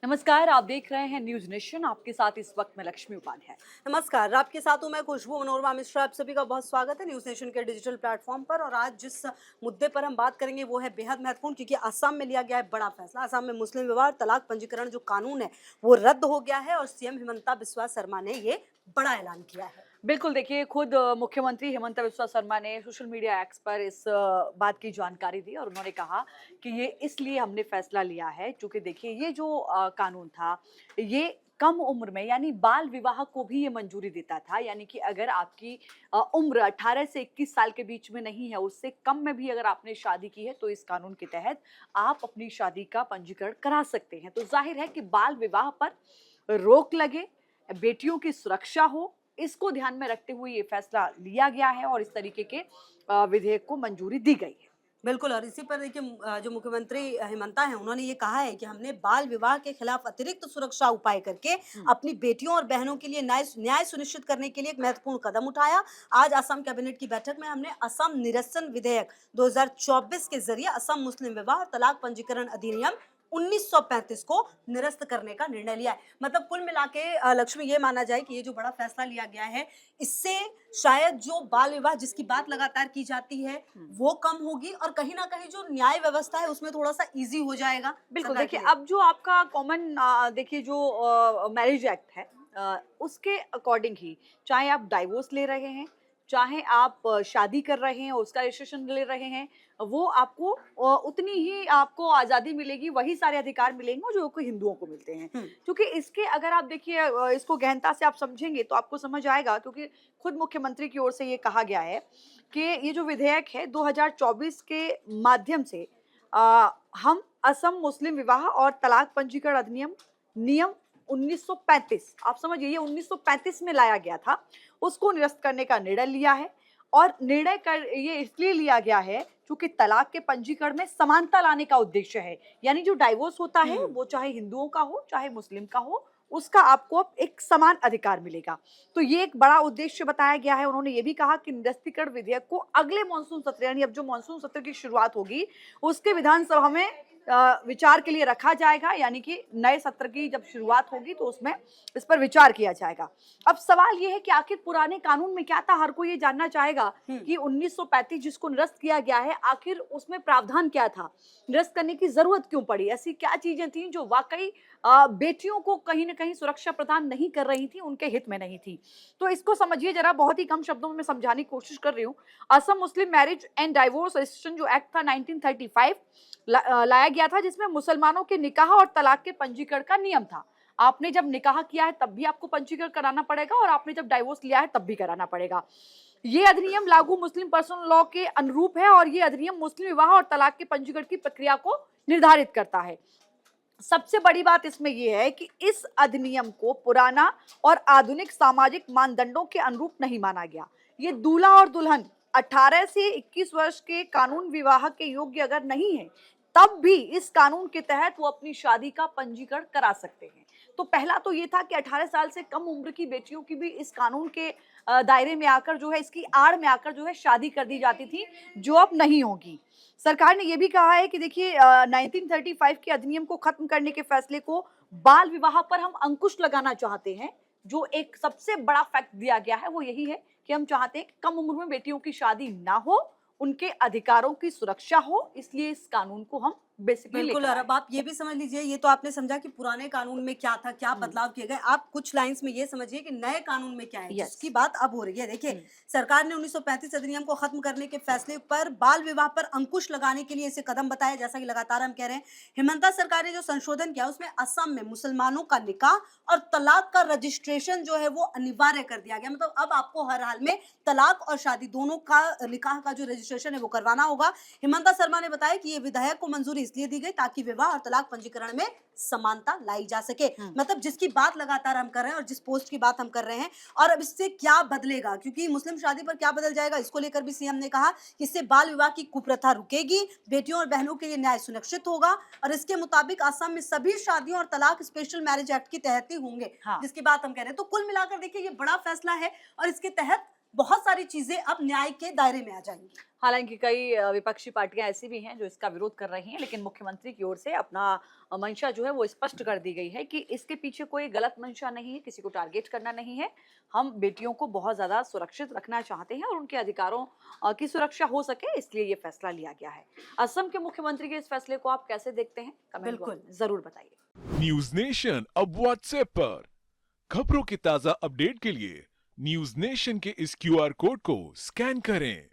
नमस्कार, आप देख रहे हैं न्यूज नेशन। आपके साथ इस वक्त मैं लक्ष्मी उपाध्याय। नमस्कार, आपके साथ हूं मैं खुशबू मनोरमा मिश्रा। आप सभी का बहुत स्वागत है न्यूज नेशन के डिजिटल प्लेटफॉर्म पर। और आज जिस मुद्दे पर हम बात करेंगे वो है बेहद महत्वपूर्ण, क्योंकि असम में लिया गया है बड़ा फैसला। असम में मुस्लिम विवाह और तलाक पंजीकरण जो कानून है वो रद्द हो गया है और सीएम हिमंता बिस्वा शर्मा ने ये बड़ा ऐलान किया है। बिल्कुल, देखिए खुद मुख्यमंत्री हिमंता बिस्वा शर्मा ने सोशल मीडिया एक्स पर इस बात की जानकारी दी और उन्होंने कहा कि ये इसलिए हमने फैसला लिया है क्योंकि देखिए ये जो कानून था ये कम उम्र में यानी बाल विवाह को भी ये मंजूरी देता था। यानी कि अगर आपकी उम्र 18 से 21 साल के बीच में नहीं है, उससे कम में भी अगर आपने शादी की है तो इस कानून के तहत आप अपनी शादी का पंजीकरण करा सकते हैं। तो जाहिर है कि बाल विवाह पर रोक लगे, बेटियों की सुरक्षा हो, इसको ध्यान में रखते हुए ये फैसला लिया गया है और इस तरीके के विधेयक को मंजूरी दी गई है। बिल्कुल। और इसी पर देखिए जो मुख्यमंत्री हिमंता है उन्होंने ये कहा है कि हमने बाल विवाह के खिलाफ अतिरिक्त सुरक्षा उपाय करके हुँ। अपनी बेटियों और बहनों के लिए न्याय न्याय सुनिश्चित करने के लिए एक महत्वपूर्ण कदम उठाया। आज असम कैबिनेट की बैठक में हमने असम निरसन विधेयक 2024 के जरिए असम मुस्लिम विवाह और तलाक पंजीकरण अधिनियम 1935 को निरस्त करने का निर्णय लिया है। मतलब कुल मिला के लक्ष्मी, ये माना जाए कि ये जो बड़ा फैसला लिया गया है इससे शायद जो बाल विवाह जिसकी बात लगातार की जाती है हुँ। वो कम होगी और कहीं ना कहीं जो न्याय व्यवस्था है उसमें थोड़ा सा इजी हो जाएगा बिल्कुल, सरकार के देखिए लिए। अब जो आपका कॉमन देखिए जो मैरिज एक्ट है उसके अकॉर्डिंग ही चाहे आप डाइवोर्स ले रहे हैं, चाहे आप शादी कर रहे हैं, उसका रजिस्ट्रेशन ले रहे हैं, वो आपको उतनी ही आपको आज़ादी मिलेगी, वही सारे अधिकार मिलेंगे जो कि हिंदुओं को मिलते हैं। हम्म। क्योंकि इसके अगर आप देखिए इसको गहनता से आप समझेंगे तो आपको समझ आएगा, क्योंकि खुद मुख्यमंत्री की ओर से ये कहा गया है कि ये जो विधेयक है 2024 के माध्यम से हम असम मुस्लिम विवाह और तलाक पंजीकरण अधिनियम नियम 1935, आप समझिए ये 1935 में लाया गया था, उसको निरस्त करने का निर्णय लिया है। और निर्णय कर ये इसलिए लिया गया है क्योंकि तलाक के पंजीकरण में समानता लाने का उद्देश्य है। यानी जो डाइवोर्स होता है हम्म। वो चाहे हिंदुओं का हो चाहे मुस्लिम का हो, उसका आपको अब एक समान अधिकार मिलेगा। तो ये एक बड़ा उद्देश्य बताया गया है। उन्होंने ये भी कहा कि निरस्तीकरण विधेयक को अगले मॉनसून सत्र यानी अब जो मॉनसून सत्र की शुरुआत होगी उसके विधानसभा में विचार के लिए रखा जाएगा। यानी कि नए सत्र की जब शुरुआत होगी तो उसमें इस पर विचार किया जाएगा। अब सवाल ये है कि आखिर पुराने कानून में क्या था? हर कोई ये जानना चाहेगा हम्म। कि 1935 जिसको निरस्त किया गया है, आखिर उसमें प्रावधान क्या था? निरस्त करने की जरूरत क्यों पड़ी? ऐसी क्या चीजें थी जो वाकई बेटियों को कहीं ना कहीं सुरक्षा प्रदान नहीं कर रही थी, उनके हित में नहीं थी? तो इसको समझिए जरा, बहुत ही कम शब्दों में मैं समझाने की कोशिश कर रही हूँ। असम मुस्लिम मैरिज एंड डाइवोर्स रजिस्ट्रेशन जो एक्ट था 1935 लाया गया था, जिसमें मुसलमानों के निकाह और तलाक के पंजीकरण का नियम था। आपने जब निकाह किया है तब भी आपको पंजीकरण कराना पड़ेगा और आपने जब डाइवोर्स लिया है तब भी कराना पड़ेगा। ये अधिनियम लागू मुस्लिम पर्सनल लॉ के अनुरूप है और ये अधिनियम मुस्लिम विवाह और तलाक के पंजीकरण की प्रक्रिया को निर्धारित करता है। सबसे बड़ी बात इसमें यह है कि इस अधिनियम को पुराना और आधुनिक सामाजिक मानदंडों के अनुरूप नहीं माना गया। ये दूल्हा और दुल्हन 18 से 21 वर्ष के कानून विवाह के योग्य अगर नहीं है, तब भी इस कानून के तहत वो अपनी शादी का पंजीकरण करा सकते हैं। तो पहला तो ये था कि 18 साल से कम उम्र की बेटियों की भी इस कानून के दायरे में आकर जो है, इसकी आड़ में आकर जो है शादी कर दी जाती थी, जो अब नहीं होगी। सरकार ने यह भी कहा है कि देखिए 1935 के अधिनियम को खत्म करने के फैसले को बाल विवाह पर हम अंकुश लगाना चाहते हैं। जो एक सबसे बड़ा फैक्ट दिया गया है वो यही है कि हम चाहते हैं कि कम उम्र में बेटियों की शादी ना हो, उनके अधिकारों की सुरक्षा हो, इसलिए इस कानून को हम बेसिकली बिल्कुल। लेकर और आए। अब आप ये भी समझ लीजिए, ये तो आपने समझा कि पुराने कानून में क्या था, क्या हम्म। बदलाव किए गए। आप कुछ लाइंस में ये समझिए कि नए कानून में क्या है यस। जिसकी बात अब हो रही है। देखिए, सरकार ने 1935 अधिनियम को खत्म करने के फैसले पर बाल विवाह पर अंकुश लगाने के लिए इसे कदम बताया। जैसा कि लगातार हम कह रहे हैं, हिमंता सरकार ने जो संशोधन किया उसमें असम में मुसलमानों का निकाह और तलाक का रजिस्ट्रेशन जो है वो अनिवार्य कर दिया गया। मतलब अब आपको हर हाल में तलाक और शादी दोनों का निकाह का जो रजिस्ट्रेशन है वो करवाना होगा। हिमंता शर्मा ने बताया कि ये विधेयक को मंजूरी इसलिए दी गई ताकि विवाह और तलाक पंजीकरण में समानता लाई जा सके। मतलब जिसकी बात लगातार हम कर रहे हैं और जिस पोस्ट की बात हम कर रहे हैं। और अब इससे क्या बदलेगा, क्योंकि मुस्लिम शादी पर क्या बदल जाएगा इसको लेकर भी सीएम ने कहा कि इससे बाल विवाह की कुप्रथा रुकेगी, बेटियों और बहनों के लिए न्याय सुनिश्चित होगा। और इसके मुताबिक असम में सभी शादियों और तलाक स्पेशल मैरिज एक्ट के तहत ही होंगे, हाँ। जिसकी बात हम कह रहे हैं। तो कुल मिलाकर देखिए ये बड़ा फैसला है और इसके तहत बहुत सारी चीजें अब न्याय के दायरे में आ जाएंगी। हालांकि कई विपक्षी पार्टियां ऐसी भी हैं जो इसका विरोध कर रही हैं, लेकिन मुख्यमंत्री की ओर से अपना मंशा जो है वो स्पष्ट कर दी गई है कि इसके पीछे कोई गलत मंशा नहीं है, किसी को टारगेट करना नहीं है। हम बेटियों को बहुत ज्यादा सुरक्षित रखना चाहते हैं और उनके अधिकारों की सुरक्षा हो सके, इसलिए ये फैसला लिया गया है। असम के मुख्यमंत्री के इस फैसले को आप कैसे देखते हैं, कमेंट बॉक्स में जरूर बताइए। न्यूज नेशन अब व्हाट्सएप पर खबरों के ताजा अपडेट के लिए न्यूज नेशन के इस क्यूआर कोड को स्कैन करें